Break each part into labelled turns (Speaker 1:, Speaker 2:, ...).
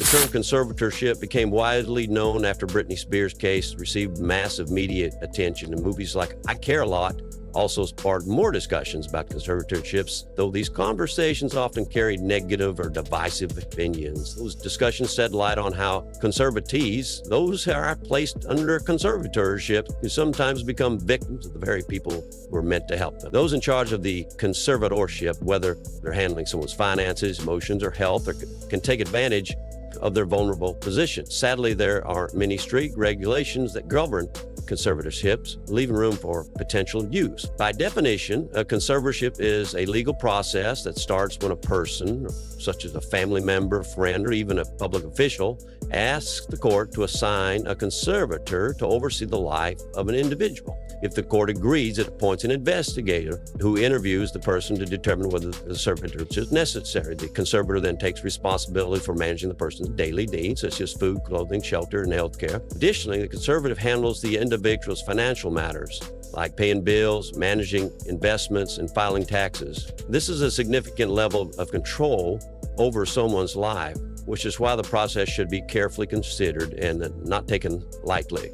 Speaker 1: term conservatorship became widely known after Britney Spears' case received massive media attention, and movies like I Care a Lot also sparked more discussions about conservatorships, though these conversations often carried negative or divisive opinions. Those discussions shed light on how conservatees, those who are placed under conservatorship, can sometimes become victims of the very people who are meant to help them. Those in charge of the conservatorship, whether they're handling someone's finances, emotions, or health, or can take advantage of their vulnerable position. Sadly, there are many strict regulations that govern conservatorships, leaving room for potential abuse. By definition, a conservatorship is a legal process that starts when a person, such as a family member, friend, or even a public official, asks the court to assign a conservator to oversee the life of an individual. If the court agrees, it appoints an investigator who interviews the person to determine whether the conservatorship is necessary. The conservator then takes responsibility for managing the person's daily needs, such as food, clothing, shelter, and health care. Additionally, the conservator handles the individual's financial matters, like paying bills, managing investments, and filing taxes. This is a significant level of control over someone's life, which is why the process should be carefully considered and not taken lightly.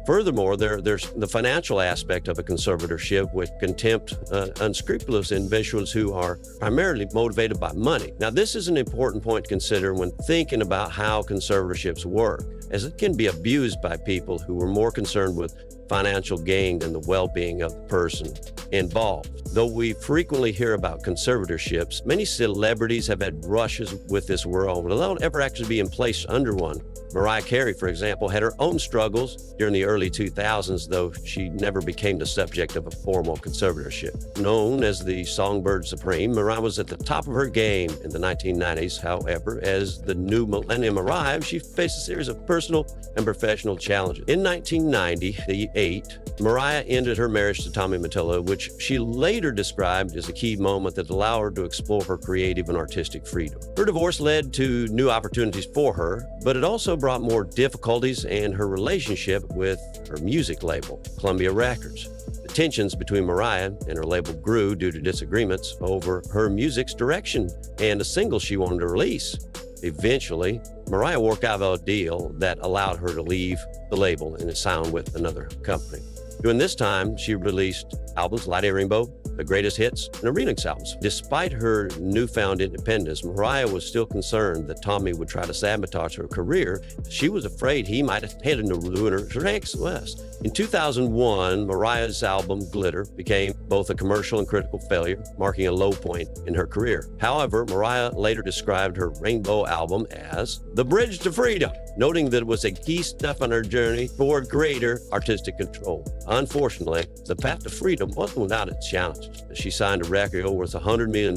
Speaker 1: Furthermore, there's the financial aspect of a conservatorship, which can tempt unscrupulous individuals who are primarily motivated by money. Now, this is an important point to consider when thinking about how conservatorships work, as it can be abused by people who are more concerned with financial gain than the well-being of the person involved. Though we frequently hear about conservatorships, many celebrities have had brushes with this world without ever actually being placed under one. Mariah Carey, for example, had her own struggles during the early 2000s, though she never became the subject of a formal conservatorship. Known as the Songbird Supreme, Mariah was at the top of her game in the 1990s. However, as the new millennium arrived, she faced a series of personal and professional challenges. In 1998, Mariah ended her marriage to Tommy Mottola, which she later described as a key moment that allowed her to explore her creative and artistic freedom. Her divorce led to new opportunities for her, but it also brought more difficulties in her relationship with her music label, Columbia Records. The tensions between Mariah and her label grew due to disagreements over her music's direction and a single she wanted to release. Eventually, Mariah worked out a deal that allowed her to leave the label and sign with another company. During this time, she released albums Light a Rainbow, The Greatest Hits, and remix albums. Despite her newfound independence, Mariah was still concerned that Tommy would try to sabotage her career. She was afraid he might have headed to ruin her tracks west. In 2001, Mariah's album Glitter became both a commercial and critical failure, marking a low point in her career. However, Mariah later described her Rainbow album as the bridge to freedom, noting that it was a key step on her journey toward greater artistic control. Unfortunately, the path to freedom wasn't without its challenges. She signed a record deal worth $100 million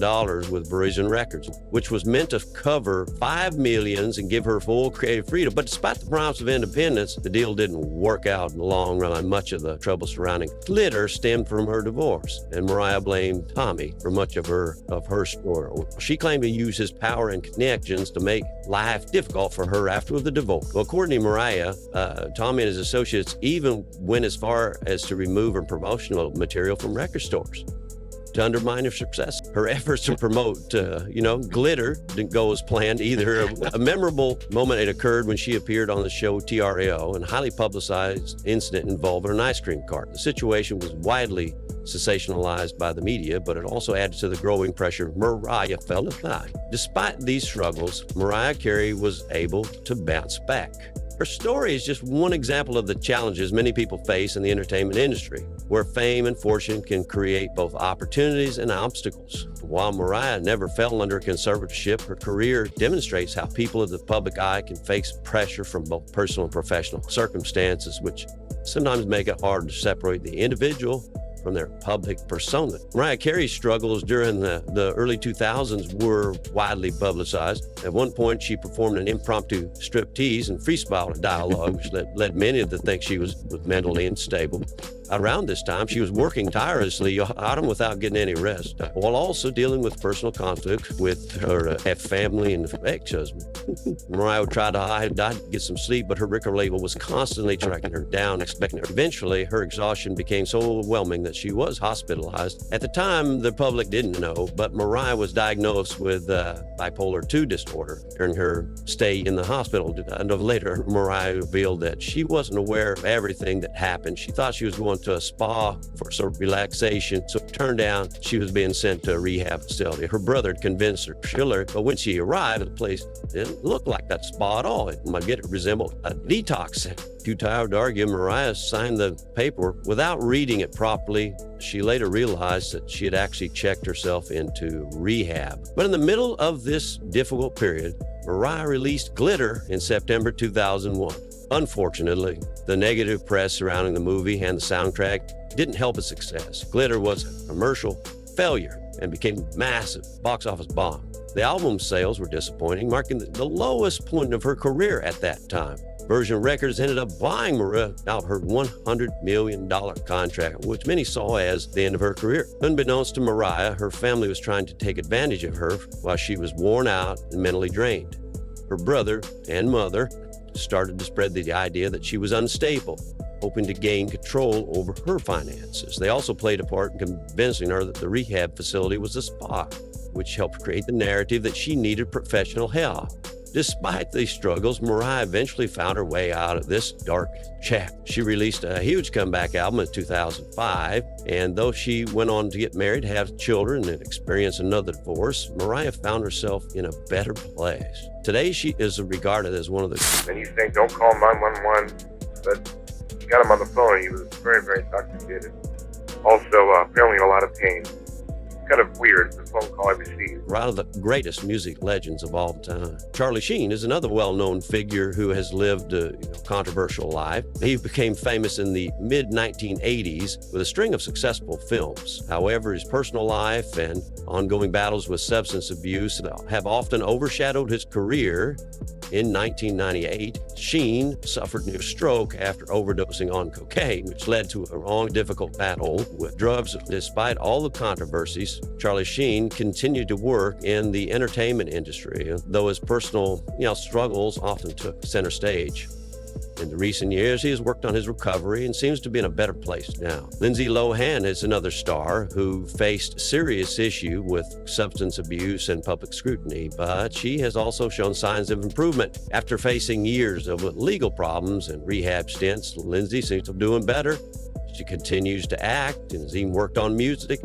Speaker 1: with Verizon Records, which was meant to cover $5 million and give her full creative freedom. But despite the promise of independence, the deal didn't work out in the long run, and much of the trouble surrounding Glitter stemmed from her divorce, and Mariah blamed Tommy for much of her story. She claimed to use his power and connections to make life difficult for her after the divorce. Well, according to Mariah, Tommy and his associates even went as far as to remove her promotional material from record stores to undermine her success. Her efforts to promote, Glitter didn't go as planned either. A memorable moment it occurred when she appeared on the show TRL, and highly publicized incident involving an ice cream cart. The situation was widely sensationalized by the media, but it also added to the growing pressure Mariah felt at the time. Despite these struggles, Mariah Carey was able to bounce back. Her story is just one example of the challenges many people face in the entertainment industry, where fame and fortune can create both opportunities and obstacles. While Mariah never fell under a conservatorship, her career demonstrates how people of the public eye can face pressure from both personal and professional circumstances, which sometimes make it hard to separate the individual from their public persona. Mariah Carey's struggles during the early 2000s were widely publicized. At one point, she performed an impromptu striptease and freestyle dialogue, which led many to think she was mentally unstable. Around this time, she was working tirelessly autumn without getting any rest, while also dealing with personal conflict with her family and ex-husband. Mariah would try to hide, get some sleep, but her record label was constantly tracking her down, expecting her. Eventually, her exhaustion became so overwhelming that she was hospitalized. At the time, the public didn't know, but Mariah was diagnosed with bipolar II disorder during her stay in the hospital. And later, Mariah revealed that she wasn't aware of everything that happened. She thought she was going to a spa for some relaxation, so it turned out she was being sent to a rehab facility. Her brother had convinced her, but when she arrived at the place, it didn't look like that spa at all. It resembled a detox center. Too tired to argue, Mariah signed the paperwork without reading it properly. She later realized that she had actually checked herself into rehab. But in the middle of this difficult period, Mariah released Glitter in September 2001. Unfortunately, the negative press surrounding the movie and the soundtrack didn't help its success. Glitter was a commercial failure and became a massive box office bomb. The album sales were disappointing, marking the lowest point of her career at that time. Virgin Records ended up buying Mariah out her $100 million contract, which many saw as the end of her career. Unbeknownst to Mariah, her family was trying to take advantage of her while she was worn out and mentally drained. Her brother and mother started to spread the idea that she was unstable, hoping to gain control over her finances. They also played a part in convincing her that the rehab facility was a spa, which helped create the narrative that she needed professional help. Despite these struggles, Mariah eventually found her way out of this dark chapter. She released a huge comeback album in 2005, and though she went on to get married, have children, and experience another divorce, Mariah found herself in a better place. Today, she is regarded as one of the...
Speaker 2: And he's saying, don't call 911, but he got him on the phone, and he was very, very intoxicated. Also, apparently in a lot of pain. Kind of weird, the phone call I received.
Speaker 1: One of the greatest music legends of all time. Charlie Sheen is another well-known figure who has lived a controversial life. He became famous in the mid-1980s with a string of successful films. However, his personal life and ongoing battles with substance abuse have often overshadowed his career. In 1998, Sheen suffered near stroke after overdosing on cocaine, which led to a long, difficult battle with drugs. Despite all the controversies, Charlie Sheen continued to work in the entertainment industry, though his personal struggles often took center stage. In the recent years, he has worked on his recovery and seems to be in a better place now. Lindsay Lohan is another star who faced serious issue with substance abuse and public scrutiny, but she has also shown signs of improvement. After facing years of legal problems and rehab stints, Lindsay seems to be doing better. She continues to act and has even worked on music.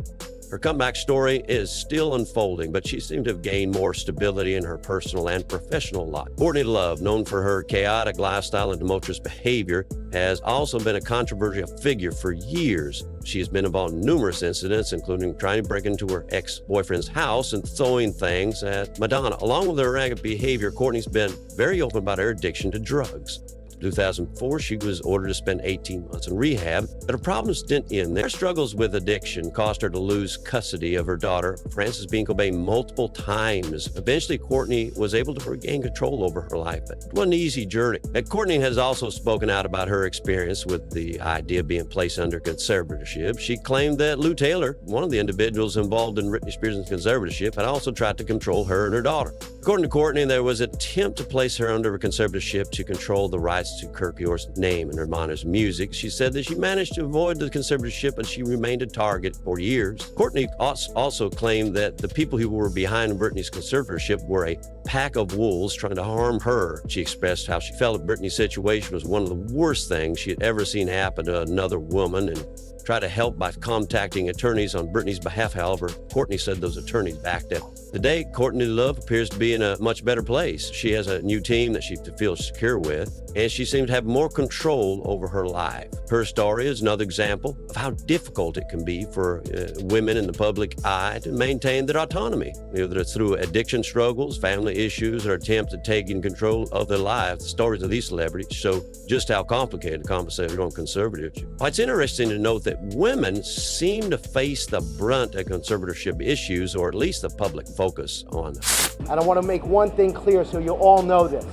Speaker 1: Her comeback story is still unfolding, but she seems to have gained more stability in her personal and professional life. Courtney Love, known for her chaotic lifestyle and tumultuous behavior, has also been a controversial figure for years. She has been involved in numerous incidents, including trying to break into her ex-boyfriend's house and throwing things at Madonna. Along with her erratic behavior, Courtney's been very open about her addiction to drugs. In 2004, she was ordered to spend 18 months in rehab, but her problems didn't end there. Her struggles with addiction caused her to lose custody of her daughter, Frances Bean Cobain, multiple times. Eventually, Courtney was able to regain control over her life, but it wasn't an easy journey. And Courtney has also spoken out about her experience with the idea of being placed under conservatorship. She claimed that Lou Taylor, one of the individuals involved in Britney Spears' conservatorship, had also tried to control her and her daughter. According to Courtney, there was an attempt to place her under a conservatorship to control the rights to Kurt York's name and her mother's music. She said that she managed to avoid the conservatorship, but she remained a target for years. Courtney also claimed that the people who were behind Britney's conservatorship were a pack of wolves trying to harm her. She expressed how she felt that Britney's situation was one of the worst things she had ever seen happen to another woman, and tried to help by contacting attorneys on Britney's behalf. However, Courtney said those attorneys backed out. Today, Courtney Love appears to be in a much better place. She has a new team that she feels secure with, and she seems to have more control over her life. Her story is another example of how difficult it can be for women in the public eye to maintain their autonomy, whether it's through addiction struggles, family issues, or attempts at taking control of their lives. The stories of these celebrities show just how complicated the conversation on conservatorship. It's interesting to note that women seem to face the brunt of conservatorship issues, or at least the public focus on them.
Speaker 3: And I want to make one thing clear so you all know this.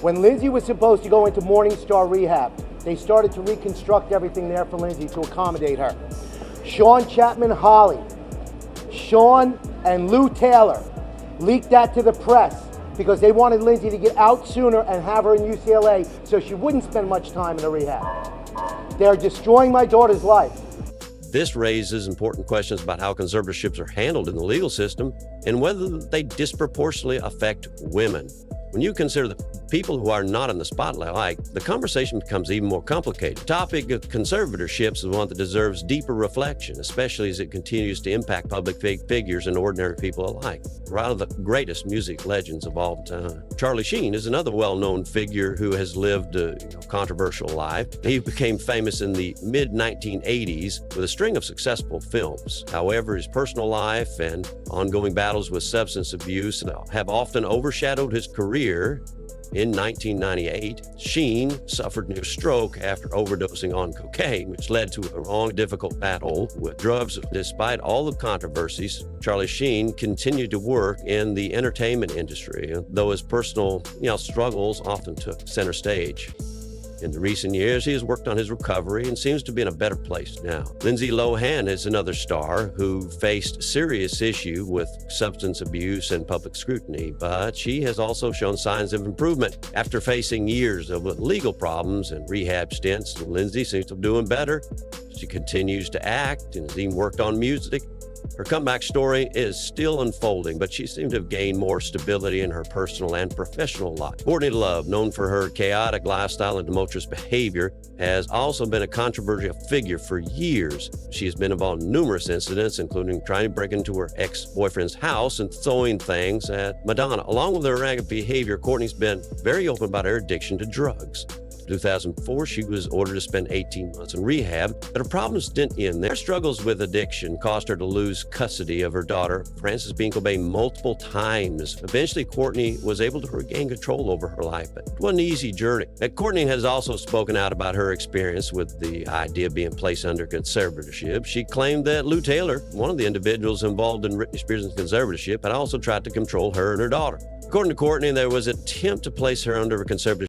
Speaker 3: When Lindsay was supposed to go into Morningstar Rehab, They started to reconstruct everything there for Lindsay to accommodate her. Sean Chapman Holly, Sean and Lou Taylor leaked that to the press because they wanted Lindsay to get out sooner and have her in UCLA so she wouldn't spend much time in a rehab. They're destroying my daughter's life.
Speaker 1: This raises important questions about how conservatorships are handled in the legal system and whether they disproportionately affect women. When you consider the people who are not in the spotlight, the conversation becomes even more complicated. The topic of conservatorships is one that deserves deeper reflection, especially as it continues to impact public figures and ordinary people alike. One of the greatest music legends of all time. Charlie Sheen is another well-known figure who has lived a controversial life. He became famous in the mid-1980s with a string of successful films. However, his personal life and ongoing battles with substance abuse have often overshadowed his career. In 1998, Sheen suffered near stroke after overdosing on cocaine, which led to a long, difficult battle with drugs. Despite all the controversies, Charlie Sheen continued to work in the entertainment industry, though his personal, struggles often took center stage. In the recent years, he has worked on his recovery and seems to be in a better place now. Lindsay Lohan is another star who faced serious issue with substance abuse and public scrutiny, but she has also shown signs of improvement. After facing years of legal problems and rehab stints, Lindsay seems to be doing better. She continues to act and has even worked on music. Her comeback story is still unfolding, but she seems to have gained more stability in her personal and professional life. Courtney Love, known for her chaotic lifestyle and tumultuous behavior, has also been a controversial figure for years. She has been involved in numerous incidents, including trying to break into her ex-boyfriend's house and throwing things at Madonna. Along with her erratic behavior, Courtney's been very open about her addiction to drugs. In 2004, she was ordered to spend 18 months in rehab, but her problems didn't end there. Her struggles with addiction caused her to lose custody of her daughter, Frances Bean Cobain, multiple times. Eventually, Courtney was able to regain control over her life, but it wasn't an easy journey. And Courtney has also spoken out about her experience with the idea of being placed under conservatorship. She claimed that Lou Taylor, one of the individuals involved in Britney Spears' conservatorship, had also tried to control her and her daughter. According to Courtney, there was an attempt to place her under a conservatorship